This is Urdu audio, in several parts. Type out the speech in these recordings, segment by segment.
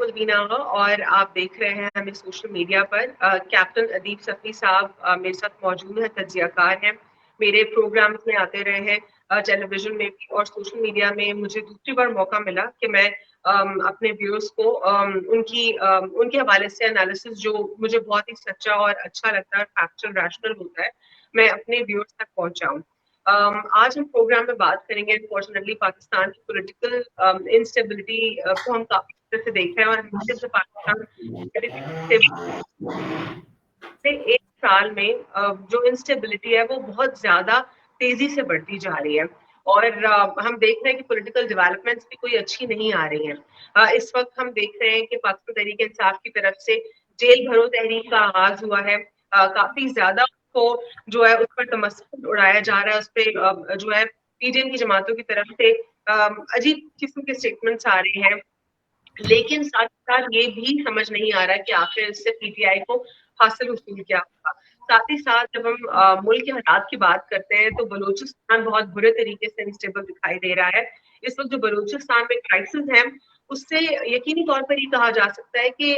ملبین آغا اور آپ دیکھ رہے ہیں ہمیں سوشل میڈیا پر. کیپٹن ادیب صفی صاحب میرے ساتھ موجود ہیں, تجزیہ کار ہیں, میرے پروگرامز میں آتے رہے ہیں, ٹیلی ویژن میں بھی اور سوشل میڈیا میں. مجھے دوسری بار موقع ملا کہ میں اپنے ویورز کو ان کے حوالے سے انالیسس جو مجھے بہت ہی سچا اور اچھا لگتا ہے, فیکچوئل ریشنل ہوتا ہے, میں اپنے ویورز تک پہنچاؤں. آج ہم پروگرام میں بات کریں گے انفارچونیٹلی پاکستان کی پولیٹیکل انسٹیبلٹی کو ہم کافی طرح سے دیکھ رہے ہیں, اور ہمارے سے پاکستان سے ایک سال میں جو انسٹیبلٹی ہے وہ بہت زیادہ تیزی سے بڑھتی جا رہی ہے, اور ہم دیکھ رہے ہیں کہ پولیٹیکل ڈیولپمنٹس بھی کوئی اچھی نہیں آ رہی ہیں. اس وقت ہم دیکھ رہے ہیں کہ پاکستان تحریک انصاف کی طرف سے جیل بھرو تحریک کا آغاز ہوا ہے. کافی زیادہ کو جو ہے اس پر تمسخر اڑایا جا رہا ہے, اس پہ جو ہے پی ڈی ایم کی جماعتوں کی طرف سے عجیب قسم کے اسٹیٹمنٹس آ رہے ہیں. لیکن ساتھ ساتھ یہ بھی سمجھ نہیں آ رہا کہ آخر اس سے پی ٹی آئی کو حاصل حصول کیا ہوگا. ساتھ ہی ساتھ جب ہم ملک کے حالات کی بات کرتے ہیں تو بلوچستان بہت برے طریقے سے انسٹیبل دکھائی دے رہا ہے. اس وقت جو بلوچستان میں کرائسس ہے اس سے یقینی طور پر یہ کہا جا سکتا ہے کہ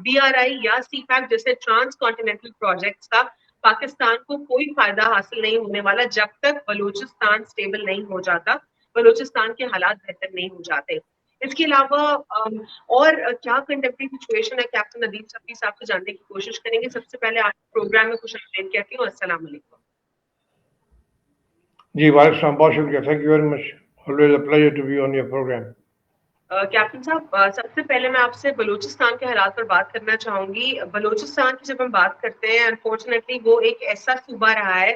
بی آر آئی یا سی پیک جیسے ٹرانس کانٹیننٹل پروجیکٹس کا پاکستان کو کوئی فائدہ حاصل نہیں ہونے والا جب تک بلوچستان سٹیبل نہیں ہو جاتا, بلوچستان کے حالات بہتر نہیں ہو جاتے. اس کے علاوہ اور کیا کنٹمپریری سچویشن ہے کیپٹن ادیب صفی صاحب سے جاننے کی کوشش کریں گے. سب سے پہلے آج پروگرام میں خوش آمدید کہتی ہوں. السلام علیکم. جی وعلیکم السلام, بہت شکریہ, thank you very much, always a pleasure to be on your programme. Captain صاحب, سب سے پہلے میں آپ سے بلوچستان کے حالات پر بات کرنا چاہوں گی. بلوچستان کی جب ہم بات کرتے ہیں انفارچونیٹلی وہ ایک ایسا صوبہ رہا ہے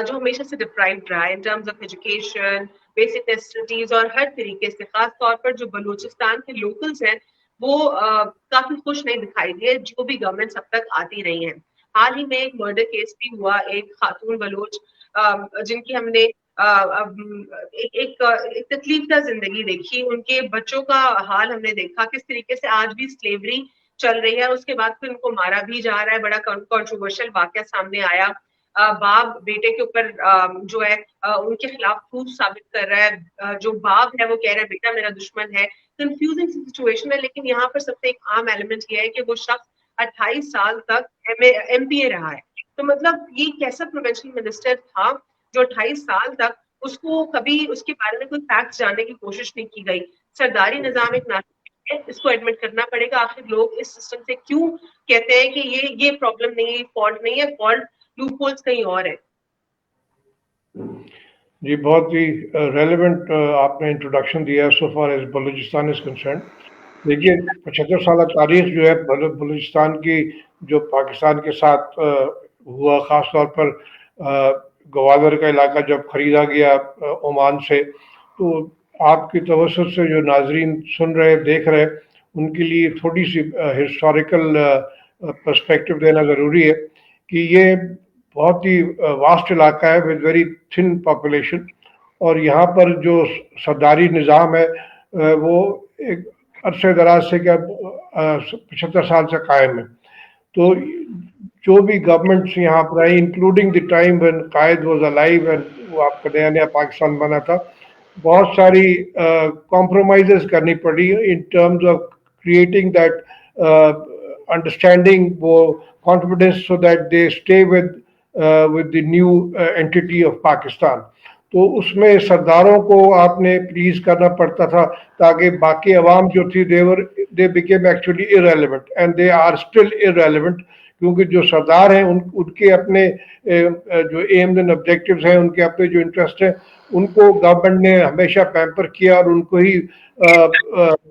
جو ہمیشہ سے ڈپرائیوڈ رہا ہے ان terms of education, basic facilities اور ہر طریقے سے. خاص طور پر جو بلوچستان کے لوکلز ہیں وہ کافی خوش نہیں دکھائی دیے جو بھی گورنمنٹس اب تک آتی رہی ہیں. حال ہی میں ایک مرڈر کیس بھی ہوا, ایک خاتون بلوچ جن کی ہم نے ایک تکلیف دہ زندگی دیکھی, ان کے بچوں کا حال ہم نے دیکھا کس طریقے سے آج بھی سلیوری چل رہی ہے. اس کے بعد پھر ان کو مارا بھی جا رہا ہے. بڑا کنٹروورشل واقعہ سامنے آیا. باپ بیٹے کے اوپر جو ہے ان کے خلاف پروف ثابت کر رہا ہے. جو باپ ہے وہ کہہ رہا ہے بیٹا میرا دشمن ہے. کنفیوزنگ سچویشن ہے, لیکن یہاں پر سب سے ایک عام ایلیمنٹ یہ ہے کہ وہ شخص 28 سال تک ایم پی اے رہا ہے. تو مطلب یہ کیسا پروونشل منسٹر تھا جو 28 سال تک اس کو کبھی اس کے بارے میں کوئی فیکٹس جاننے کی کوشش نہیں کی گئی. سرداری نظام ایک ناکافی ہے, اس کو ایڈمٹ کرنا پڑے گا. آخر لوگ اس سسٹم سے کیوں کہتے ہیں کہ یہ پرابلم نہیں ہے, فالٹ نہیں ہے, فالٹ لوپ ہولز کہیں اور ہے. جی بہت ہی ریلیونٹ آپ نے انٹروڈکشن دیا ہے so far as Balochistan is concerned. دیکھیے 75 سالہ تاریخ جو ہے بلوچستان کی جو پاکستان کے ساتھ ہوا, خاص طور پر گوادر کا علاقہ جب خریدا گیا عمان سے, تو آپ کی توسط سے جو ناظرین سن رہے دیکھ رہے ان کے لیے تھوڑی سی ہسٹوریکل پرسپیکٹو دینا ضروری ہے کہ یہ بہت ہی واسٹ علاقہ ہے ود ویری تھن پاپولیشن, اور یہاں پر جو سرداری نظام ہے وہ ایک عرصے دراز سے کیا 75 سال سے قائم ہے. تو جو بھی گورنمنٹس یہاں پر آئی including the time when Quaid was alive and وہ آپ کا نیا پاکستان بنا تھا, بہت ساری کمپرومائزز کرنی پڑی in terms of creating that understanding, وہ confidence, so that they stay with the new entity of Pakistan. تو اس میں سرداروں کو آپ نے پلیز کرنا پڑتا تھا تاکہ باقی عوام جو تھی they became actually irrelevant and they are still irrelevant, کیونکہ جو سردار ہیں ان کے اپنے جو ایمز اینڈ آبجیکٹیوز ہیں, ان کے اپنے جو انٹرسٹ ہیں, ان کو گورنمنٹ نے ہمیشہ پیمپر کیا اور ان کو ہی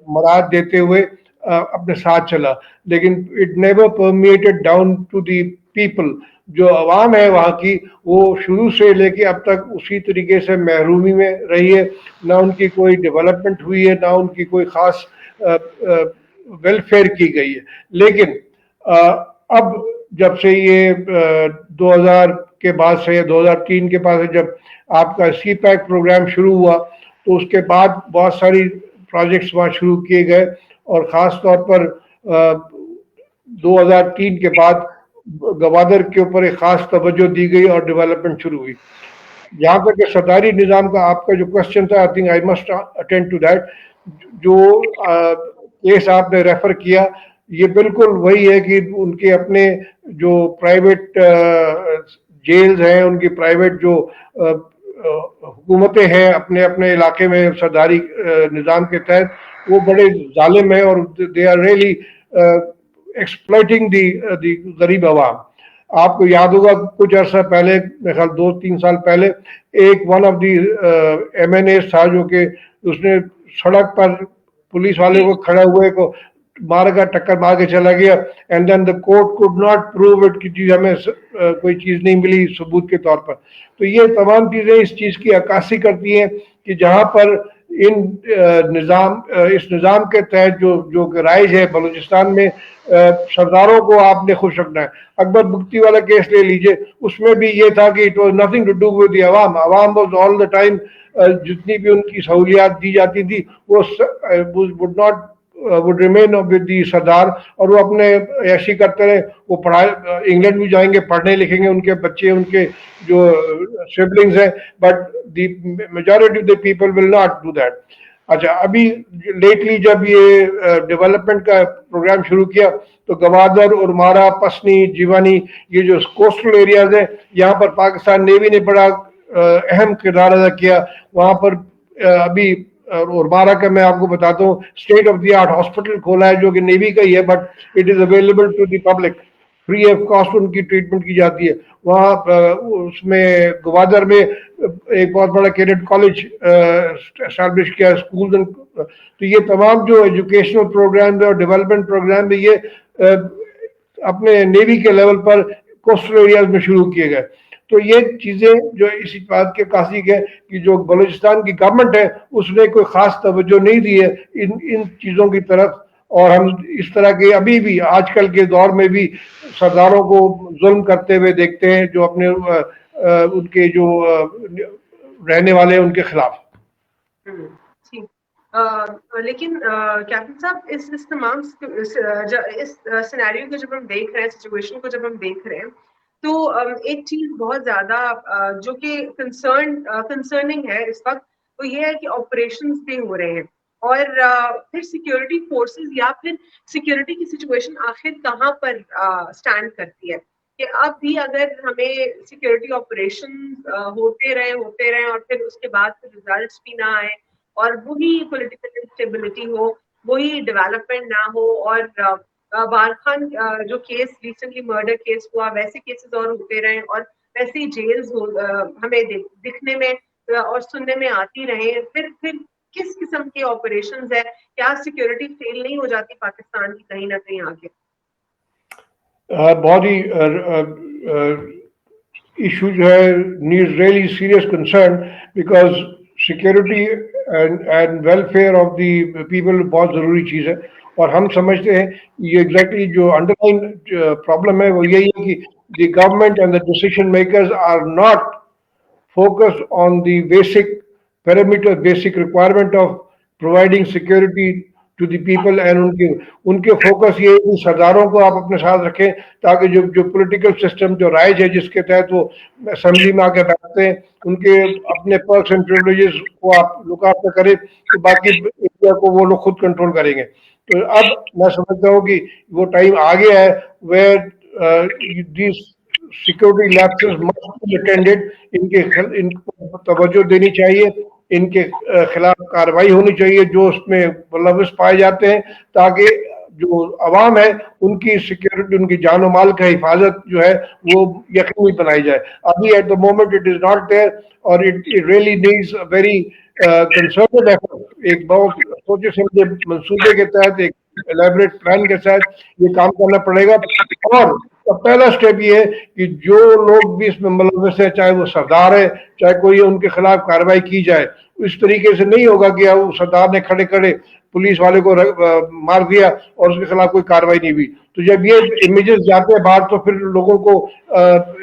مراد دیتے ہوئے اپنے ساتھ چلا. لیکن it never permeated down to the people. جو عوام ہے وہاں کی وہ شروع سے لے کے اب تک اسی طریقے سے محرومی میں رہی ہے, نہ ان کی کوئی ڈیولپمنٹ ہوئی ہے, نہ ان کی کوئی خاص ویلفیئر کی گئی ہے. لیکن اب جب سے یہ 2000 کے بعد سے یا 2003 کے بعد سے جب آپ کا سی پیک پروگرام شروع ہوا, تو اس کے بعد بہت ساری پروجیکٹس وہاں شروع کیے گئے, اور خاص طور پر 2003 کے بعد گوادر کے اوپر ایک خاص توجہ دی گئی اور ڈیولپمنٹ شروع ہوئی. یہاں تک کہ سرداری نظام کا آپ کا جو کوشچن تھا, I think I must attend to that, جو کیس آپ نے ریفر کیا یہ بالکل وہی ہے کہ ان کے اپنے جو پرائیویٹ جیلز ہیں ان کی پرائیویٹ جو حکومتیں ہیں اپنے اپنے علاقے میں سرداری نظام کے تحت وہ بڑے ظالم ہیں اور دے آر ریئلی ایکسپلائٹنگ دی غریب عوام. آپ کو یاد ہوگا کچھ عرصہ پہلے میرے خیال 2-3 سال پہلے ایک one of the M N A تھا جو کہ اس نے سڑک پر پولیس والے کو کھڑا ہوئے کو مار کا ٹکر مار کے چلا گیا and then the court could not prove it کی چیز ہمیں کوئی چیز نہیں ملی ثبوت کے طور پر. تو یہ تمام چیزیں اس چیز کی عکاسی کرتی ہیں کہ جہاں پر اس نظام کے تحت جو رائج ہے بلوچستان میں سرداروں کو آپ نے خوش رکھنا ہے. اکبر بگٹی والا کیس لے لیجئے اس میں بھی یہ تھا کہ it was nothing to do with the عوام واز آل دا ٹائم جتنی بھی ان کی سہولیات دی جاتی تھی وہ would not would remain with the سردار اور وہ اپنے عیاشی کرتے رہے. وہ انگلینڈ بھی جائیں گے پڑھنے لکھیں گے ان کے بچے ان کے جو سبلنگز ہیں but the majority of the people will not do that. اچھا ابھی لیٹلی جب یہ ڈیولپمنٹ کا پروگرام شروع کیا تو گوادر ارمارا پسنی جیوانی یہ جو کوسٹل ایریاز ہیں یہاں پر پاکستان نیوی نے بڑا اہم کردار ادا کیا. وہاں پر ابھی ارمارا کا میں آپ کو بتاتا ہوں state of the art hospital کھولا ہے جو کہ نیوی کا ہی ہے but it is available to the public free of cost ان کی ٹریٹمنٹ کی جاتی ہے. وہاں اس میں گوادر میں ایک بہت بڑا کیڈٹ کالج اسٹیبلش کیا اسکول. تو یہ تمام جو ایجوکیشنل پروگرام اور ڈیولپمنٹ پروگرام ہے یہ اپنے نیوی کے لیول پر کوسٹل ایریاز میں شروع کیے گئے. تو یہ چیزیں جو اسی بات کے قاصد ہے کہ جو بلوچستان کی گورنمنٹ ہے اس نے کوئی خاص توجہ نہیں دی ہے ان چیزوں کی طرف. اور ہم اس طرح کے ابھی بھی آج کل کے دور میں بھی سرداروں کو ظلم کرتے ہوئے دیکھتے ہیں جو اپنے ان کے جو رہنے والے ہیں ان کے خلاف. لیکن کیپٹن صاحب اس تمام اس سینیریو کو جب ہم دیکھ رہے ہیں سچویشن کو جب ہم دیکھ رہے ہیں تو ایک چیز بہت زیادہ جو کہ کنسرننگ ہے اس وقت وہ یہ ہے کہ آپریشنز بھی ہو رہے ہیں اور پھر سیکیورٹی فورسز یا پھر سیکیورٹی کی سچویشن آخر کہاں پر سٹینڈ کرتی ہے کہ اب بھی اگر ہمیں سیکیورٹی آپریشن ہوتے رہے اور پھر اس کے بعد پھر ریزلٹس بھی نہ آئے اور وہی پولیٹیکل انسٹیبلٹی ہو وہی ڈیولپمنٹ نہ ہو اور بار خان جو کیس ریسنٹلی مرڈر کیس ہوا ویسے کیسز اور ہوتے رہے اور ویسے ہی جیلز ہمیں دکھنے میں اور سننے میں آتی رہے. پھر کس قسم کے آپریشنز ہے کیا سیکیورٹی فیل نہیں ہو جاتی پاکستان کی کہیں نہ کہیں آگے؟ بہت ہی ایشو جو ہے needs really serious concern because security and welfare of the people بہت ضروری چیز ہے. اور ہم سمجھتے ہیں یہ ایگزیکٹلی جو انڈر لائن پرابلم ہے وہ یہی ہے کہ the government and the decision makers are not focus on the basic parameter basic requirement of providing security to the people and ان کے فوکس یہ ہے کہ سرداروں کو آپ اپنے ساتھ رکھیں تاکہ جو پولیٹیکل سسٹم جو رائج ہے جس کے تحت وہ اسمبلی میں آ کے بیٹھتے ہیں ان کے اپنے پرکس اینڈ پریولیجز کو آپ لک آفٹر کریں تو باقی ایریا کو وہ لوگ خود کنٹرول کریں گے. تو اب میں سمجھتا ہوں کہ وہ ٹائم آ گیا ہے where these security lapses must be attended ان کو توجہ دینی چاہیے ان کے خلاف کارروائی ہونی چاہیے جو اس میں ملوث پائے جاتے ہیں تاکہ جو عوام ہے ان کی سیکورٹی ان کی جان و مال کا حفاظت جو ہے وہ یقینی بنائی جائے. ابھی at the moment it is not there اور it really needs very concerted effort ایک بہت سوچے سمجھے منصوبے کے تحت ایک الیبریٹ پلان کے تحت یہ کام کرنا پڑے گا. اور پہلا اسٹیپ یہ ہے کہ جو لوگ بھی اس میں ملوث ہیں چاہے وہ سردار ہے چاہے کوئی ان کے خلاف کارروائی کی جائے. اس طریقے سے نہیں ہوگا کہ سردار نے کھڑے کھڑے پولیس والے کو مار دیا اور اس کے خلاف کوئی کارروائی نہیں ہوئی. تو جب یہ امیجز جاتے ہیں باہر تو پھر لوگوں کو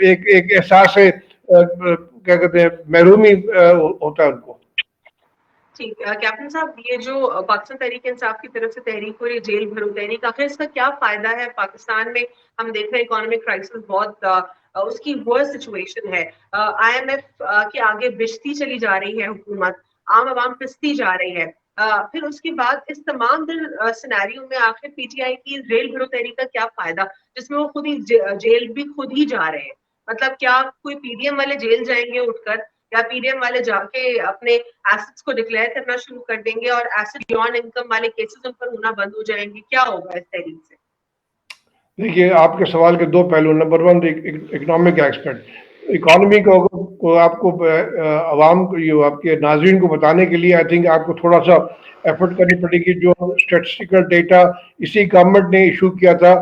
ایک احساس ہے کیا کہتے ہیں محرومی ہوتا ہے ان کو. ٹھیک ہے کیپٹن صاحب یہ جو پاکستان تحریک انصاف کی طرف سے تحریک ہو رہی ہے جیل بھرو تحریک آخر اس کا کیا فائدہ ہے پاکستان میں؟ ہم دیکھ رہے ہیں اکانومک کرائسس بہت اس کی ورسٹ سچویشن ہے. IMF کے آگے بچتی چلی جا رہی ہے حکومت عام عوام پستی جا رہی ہے پھر اس کے بعد اس تمام سیناریو میں آخر پی ٹی آئی کی ریل بھرو تحریک کا کیا فائدہ، جس میں وہ خود ہی جیل بھی خود ہی جا رہے ہیں. مطلب کیا کوئی پی ڈی ایم والے جیل جائیں گے اٹھ کر، یا پی ڈی ایم والے جا کے اپنے ایسٹس کو ڈکلیئر کرنا شروع کر دیں گے اور ایسٹ بیونڈ انکم والے کیسز ان پر ہونا بند ہو جائیں گے؟ کیا ہوگا اس تحریک سے؟ دیکھیے آپ کے سوال کے دو پہلو. Number one economic expect. Economy کو آپ کو عوام کو یہ آپ کے ناظرین کو بتانے کے لیے آئی تھنک آپ کو تھوڑا سا ایفرٹ کرنی پڑے گی. جو اسٹیٹسٹیکل ڈیٹا اسی گورنمنٹ نے ایشو کیا تھا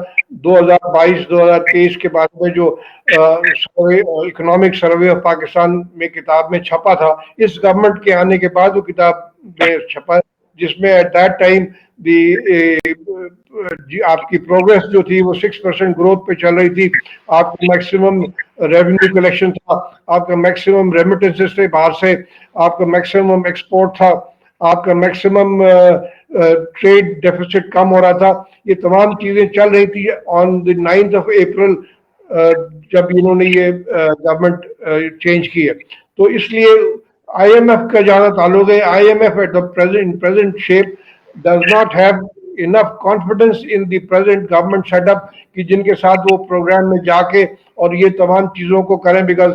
2022-2023 کے بعد میں، جو اکنامک سروے آف پاکستان میں کتاب میں چھپا تھا، اس گورنمنٹ کے آنے کے بعد وہ کتاب میں چھپا، جس میں ایٹ دیٹ ٹائم آپ کی پروگرس جو تھی وہ 6% گروتھ پہ چل رہی تھی. آپ کا میکسیمم ریونیو کلیکشن تھا، آپ کا میکسیمم ریمیٹنسز تھے باہر سے، آپ کا میکسیمم ایکسپورٹ تھا، آپ کا میکسیمم ٹریڈ ڈیفیسٹ کم ہو رہا تھا. یہ تمام چیزیں چل رہی تھی آن دی 9th of April جب انہوں نے یہ گورنمنٹ چینج کی ہے. تو اس لیے آئی ایم ایف کا جہاں تعلق ہے، IMF at the present shape does not have enough confidence in the present government setup کہ جن کے ساتھ وہ پروگرام میں جا کے اور یہ تمام چیزوں کو کریں، بیکاز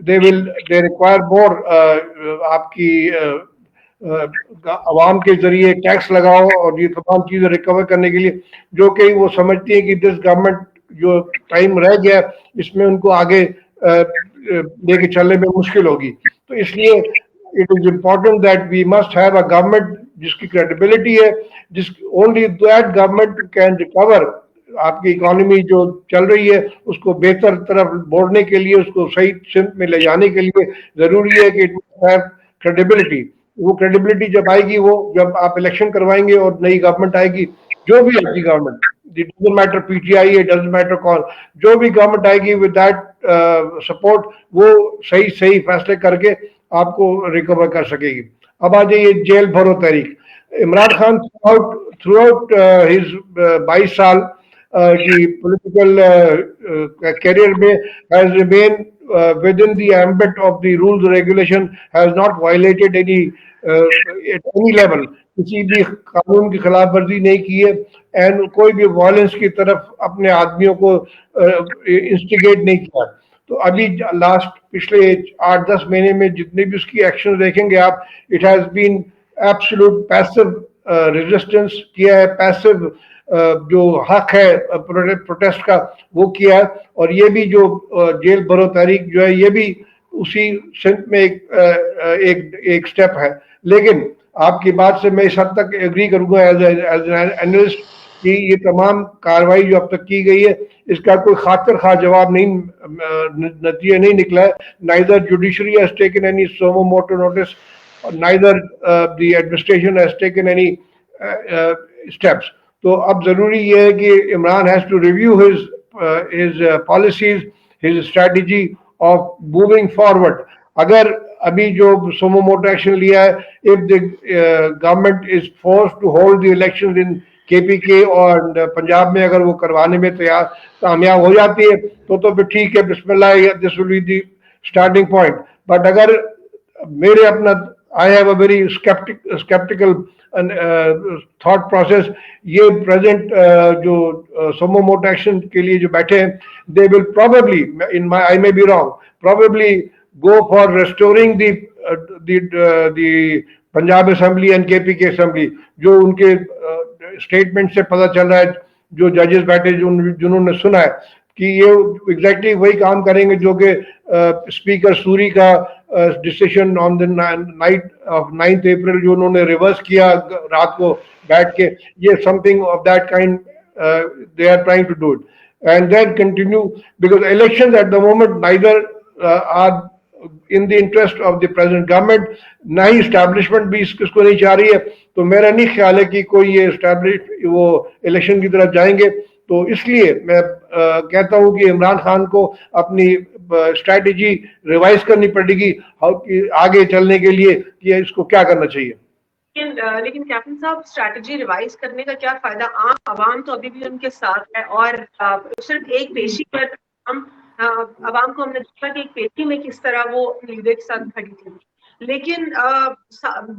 they require more آپ کی عوام کے ذریعے ٹیکس لگاؤ اور یہ تمام چیزیں ریکور کرنے کے لیے، جو کہ وہ سمجھتی ہیں کہ دس گورنمنٹ جو ٹائم رہ گیا اس میں ان کو آگے لے کے چلنے میں مشکل ہوگی. تو اس لیے it is important that we must have a government جس کی کریڈیبلٹی ہے، جس only that government can recover آپ کی اکانومی جو چل رہی ہے اس کو بہتر طرف بڑھنے کے لیے، اس کو صحیح سمت میں لے جانے کے لیے ضروری ہے کہ it must have credibility. وہ کریڈیبلٹی جب آئے گی، وہ جب آپ الیکشن کروائیں گے اور نئی گورنمنٹ آئے گی، جو بھی آئے گی government, it doesn't matter P T I, it doesn't matter کون، جو بھی گورنمنٹ آئے گی with that سپورٹ، وہ صحیح فیصلے کر کے آپ کو ریکور کر سکے گی. اب آ جائیے جیل بھرو تحریک. Imran Khan through out his 22 سال کی پولیٹیکل کیریئر میں has remained within the ambit of the rules and regulation, has not violated any at any level، کسی بھی قانون کی خلاف ورزی نہیں کی ہے، اینڈ کوئی بھی وائلنس کی طرف اپنے آدمیوں کو انسٹیگیٹ نہیں کیا. تو ابھی لاسٹ پچھلے 8-10 مہینے میں جتنے بھی اس کی ایکشن دیکھیں گے آپ، it has been absolute passive resistance کیا ہے، پیسو جو حق ہے پروٹیسٹ کا وہ کیا ہے. اور یہ بھی جو جیل بھرو تحریک جو ہے یہ بھی اسی سمت میں ایک سٹیپ ہے. لیکن آپ کی بات سے میں اس حد تک ایگری کروں گا ایز این اینالسٹ کہ یہ تمام کاروائی جو اب تک کی گئی ہے اس کا کوئی خاطر خواہ جواب نہیں، نتیجہ نہیں نکلا ہے. neither judiciary has taken any sumo motu notice, neither the administration has taken any steps. تو اب ضروری یہ ہے کہ Imran has to review his policies, his strategy of moving forward. اگر ابھی جو سومو موٹو ایکشن لیا ہے، if the government is forced to hold the elections in کے پی کے اور پنجاب میں اگر وہ کروانے میں کامیاب ہو جاتی ہے تو پھر ٹھیک ہے، بسم اللہ، this will be the starting point. But اگر میرے اپنا I have a very skeptical thought process, یہ پریزنٹ جو سومو موٹو ایکشن کے لیے جو بیٹھے ہیں، they will probably, I may be wrong, probably go for restoring the Punjab assembly and K P کے اسمبلی. جو ان کے اسٹیٹمنٹ سے پتہ چل رہا ہے، جو ججز بیٹھے جنہوں نے سنا ہے، کہ یہ ایگزیکٹلی وہی کام کریں گے جو کہ اسپیکر سوری کا ڈسیشن آن the night of 9th April جو انہوں نے ریورس کیا رات کو بیٹھ کے، یہ some thing of that kind they are trying to do it and then continue, because elections at the moment neither are in the interest of the present government، نہ ہی اسٹیبلشمنٹ بھی اس کو نہیں چاہ رہی ہے. تو میرا نہیں خیال ہے کہ کوئی یہ اسٹیبلش وہ الیکشن کی طرف جائیں گے. تو اس لیے میں کہتا ہوں کہ عمران خان کو اپنی اسٹریٹجی ریوائز کرنی پڑے گی آگے چلنے کے لیے کہ اس کو کیا کرنا چاہیے. لیکن کیپٹن صاحب، اسٹریٹجی ریوائز کرنے کا کیا فائدہ؟ عام عوام تو ابھی بھی ان کے ساتھ ہے، اور صرف ایک پیشی پر عوام کو ہم نے دیکھا کہ ایک پیشی میں کس طرح وہ لیڈر کے ساتھ کھڑی تھی. لیکن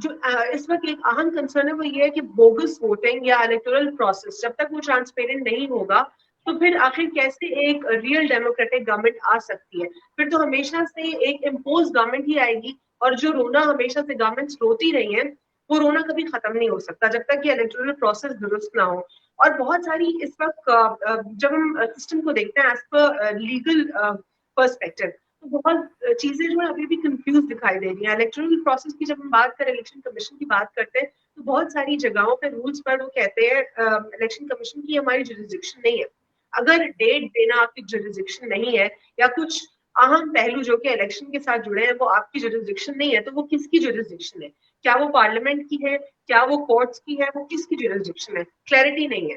جو اس وقت ایک اہم کنسرن ہے وہ یہ ہے کہ بوگس ووٹنگ یا الیکٹورل پروسیس جب تک وہ ٹرانسپیرنٹ نہیں ہوگا تو پھر آخر کیسے ایک ریئل ڈیموکریٹک گورنمنٹ آ سکتی ہے؟ پھر تو ہمیشہ سے ایک امپوز گورنمنٹ ہی آئے گی، اور جو رونا ہمیشہ سے گورنمنٹس روتی رہی ہیں وہ رونا کبھی ختم نہیں ہو سکتا جب تک کہ الیکٹورل پروسیس درست نہ ہو۔ اور بہت ساری اس وقت جب ہم سسٹم کو دیکھتے ہیں ایز پر لیگل پرسپیکٹو تو بہت چیزیں جو ہے ابھی بھی کنفیوز دکھائی دے رہی ہیں۔ الیکٹورل پروسیس کی جب ہم بات کریں، الیکشن کمیشن کی بات کرتے ہیں تو بہت ساری جگہوں پہ رولز پر وہ کہتے ہیں الیکشن کمیشن کی ہماری جوریسڈکشن نہیں ہے۔ اگر ڈیٹ دینا آپ کی جوریسڈکشن نہیں ہے یا کچھ اہم پہلو جو کہ الیکشن کے ساتھ جڑے ہیں وہ آپ کی جوریسڈکشن نہیں ہے تو وہ کس کی جوریسڈکشن ہے؟ کیا وہ پارلیمنٹ کی ہے؟ کیا وہ کورٹس کی ہے؟ وہ کس کی جوریسڈکشن ہے؟ کلیئرٹی نہیں ہے۔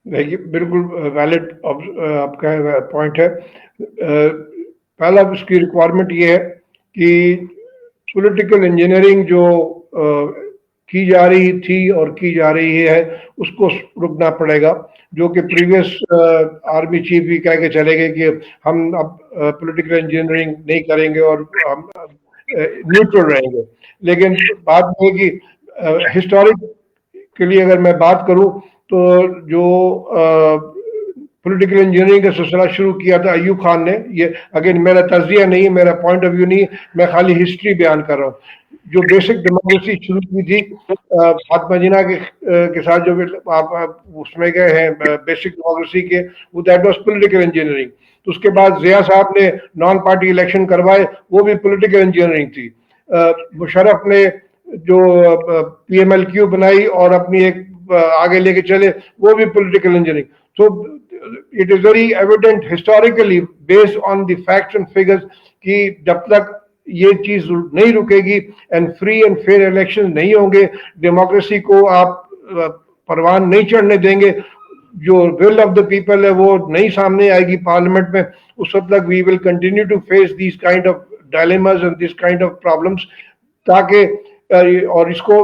دیکھیے بالکل ویلڈ آپ کا پوائنٹ ہے۔ پہلا اس کی ریکوائرمنٹ یہ ہے کہ پولیٹیکل انجینئرنگ جو کی جا رہی تھی اور کی جا رہی ہے اس کو رکنا پڑے گا، جو کہ پریویس آرمی چیف بھی کہہ کے چلے گئے کہ ہم اب پولیٹیکل انجینئرنگ نہیں کریں گے اور ہم نیوٹرل رہیں گے۔ لیکن بات یہ کہ ہسٹورک کے لیے اگر میں بات کروں تو جو پولیٹیکل انجینئرنگ کا سلسلہ شروع کیا تھا ایوب خان نے، یہ اگین میرا تجزیہ نہیں، میرا پوائنٹ آف ویو نہیں، میں خالی ہسٹری بیان کر رہا ہوں۔ جو بیسک ڈیموکریسی شروع کی تھی فاطمہ جناح کے ساتھ، جو آپ اس میں گئے ہیں بیسک ڈیموکریسی کے، وہ دیٹ واز پولیٹیکل انجینئرنگ۔ تو اس کے بعد ضیاء صاحب نے نان پارٹی الیکشن کروائے، وہ بھی پولیٹیکل انجینئرنگ تھی۔ مشرف نے جو پی ایم ایل کیو بنائی اور اپنی ایک آگے لے کے چلے، وہ بھی political engineering. So it is very evident historically based on the facts and figures کہ جب تک یہ چیز نہیں رکے گی and free and fair election نہیں ہوں گے، ڈیموکریسی کو آپ پروان نہیں چڑھنے دیں گے، جو ول آف دا پیپل ہے وہ نہیں سامنے آئے گی پارلیمنٹ میں، اس وقت تک we will continue to face these kind of dilemmas and these kind of problems, تاکہ اور اس کو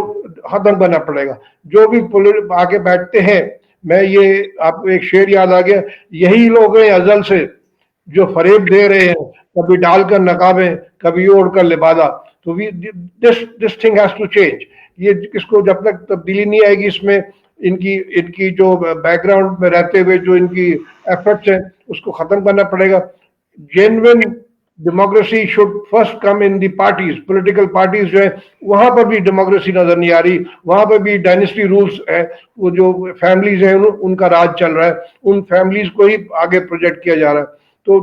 ختم کرنا پڑے گا۔ جو بھی آگے بیٹھتے ہیں، میں یہ آپ کو ایک شعر یاد آ گیا، یہی لوگ ہیں ازل سے جو فریب دے رہے ہیں، کبھی ڈال کر نقابیں کبھی اوڑھ کر لبادہ۔ تو this thing has to change. یہ اس کو جب تک تبدیلی نہیں آئے گی اس میں، ان کی جو بیک گراؤنڈ میں رہتے ہوئے جو ان کی ایفرٹس ہیں اس کو ختم کرنا پڑے گا۔ Genuine democracy should first come in the parties, political parties جو ہے وہاں پر بھی ڈیموکریسی نظر نہیں آ رہی، وہاں پر بھی ڈائنیسٹی رولز ہے، وہ جو فیملیز ہیں ان کا راج چل رہا ہے، ان فیملیز کو ہی آگے پروجیکٹ کیا جا رہا ہے۔ تو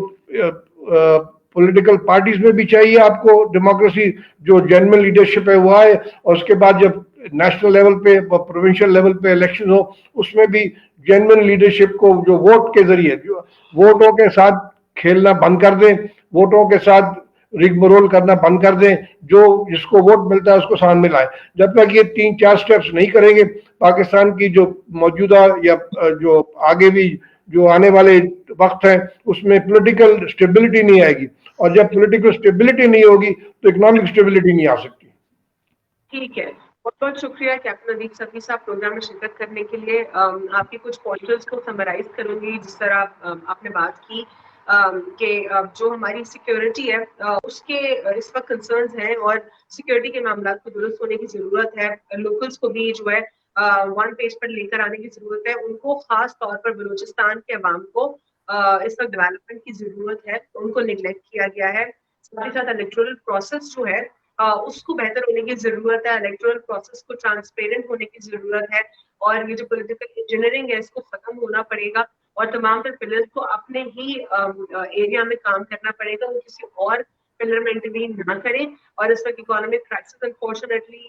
پولیٹیکل پارٹیز میں بھی چاہیے آپ کو ڈیموکریسی، جو جنرل لیڈرشپ ہے وہ آئے، اور اس کے بعد جب نیشنل لیول پہ پروونشل لیول پہ الیکشن ہو اس میں بھی جنرل لیڈرشپ کو جو ووٹ کے ذریعے، جو ووٹوں کے ساتھ کھیلنا بند کر دیں، ووٹوں کے ساتھ رگ مرول کرنا بند کر دیں، جو جس کو ووٹ ملتا ہے اس کو سامنے لائیں۔ جب تک یہ 3-4 سٹیپس نہیں کریں گے، پاکستان کی جو موجودہ یا جو آگے بھی جو آنے والے وقت ہیں اس میں پولیٹیکل سٹیبلٹی نہیں آئے گی، اور جب پولیٹیکل سٹیبلٹی نہیں ہوگی تو اکنامک سٹیبلٹی نہیں آ سکتی۔ ٹھیک ہے، بہت بہت شکریہ کیپٹن ادیب صفی صاحب پروگرام میں شرکت کرنے کے لیے۔ آپ کے کچھ پوائنٹرز کو سمرائز کروں گی جس طرح آپ نے بات کی کہ جو ہماری سیکیورٹی ہے اس کے اس وقت کنسرنز ہیں، اور سیکیورٹی کے معاملات کو درست ہونے کی ضرورت ہے۔ لوکلس کو بھی جو ہے ون پیج پر لے کر آنے کی ضرورت ہے، ان کو خاص طور پر بلوچستان کے عوام کو اس وقت ڈیولپمنٹ کی ضرورت ہے، ان کو نگلیکٹ کیا گیا ہے۔ ساتھ ہی ساتھ الیکٹورل پروسیس جو ہے اس کو بہتر ہونے کی ضرورت ہے، الیکٹورل پروسیس کو ٹرانسپیرنٹ ہونے کی ضرورت ہے، اور یہ جو پولیٹیکل انجینئرنگ ہے اس کو ختم ہونا پڑے گا، اور تمام تر پلرز کو اپنے ہی ایریا میں کام کرنا پڑے گا، وہ کسی اور پلر میں انٹروین نہ کریں۔ اور اس وقت اکانومک کرائسس انفارچونیٹلی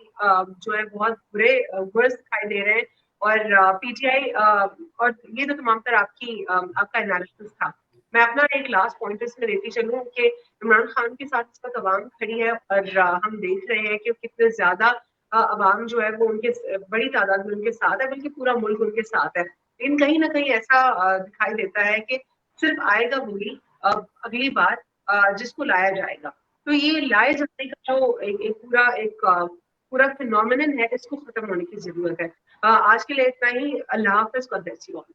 جو ہے بہت برے ورس دکھائی دے رہے ہیں، اور پی ٹی آئی اور یہ تو تمام تر آپ کا انالیسس تھا۔ میں اپنا ایک لاسٹ پوائنٹ اس میں دیتی چلوں کہ عمران خان کے ساتھ اس وقت عوام کھڑی ہے، اور ہم دیکھ رہے ہیں کہ کتنے زیادہ عوام جو ہے وہ ان کے بڑی تعداد میں ان کے ساتھ ہے، بلکہ پورا ملک ان کے ساتھ ہے۔ لیکن کہیں نہ کہیں ایسا دکھائی دیتا ہے کہ صرف آئے گا وہی اگلی بار جس کو لایا جائے گا۔ تو یہ لائے جانے کا جو پورا فینومینن ہے، اس کو ختم ہونے کی ضرورت ہے۔ آج کے لیے اتنا ہی۔ اللہ حافظ، God bless you all۔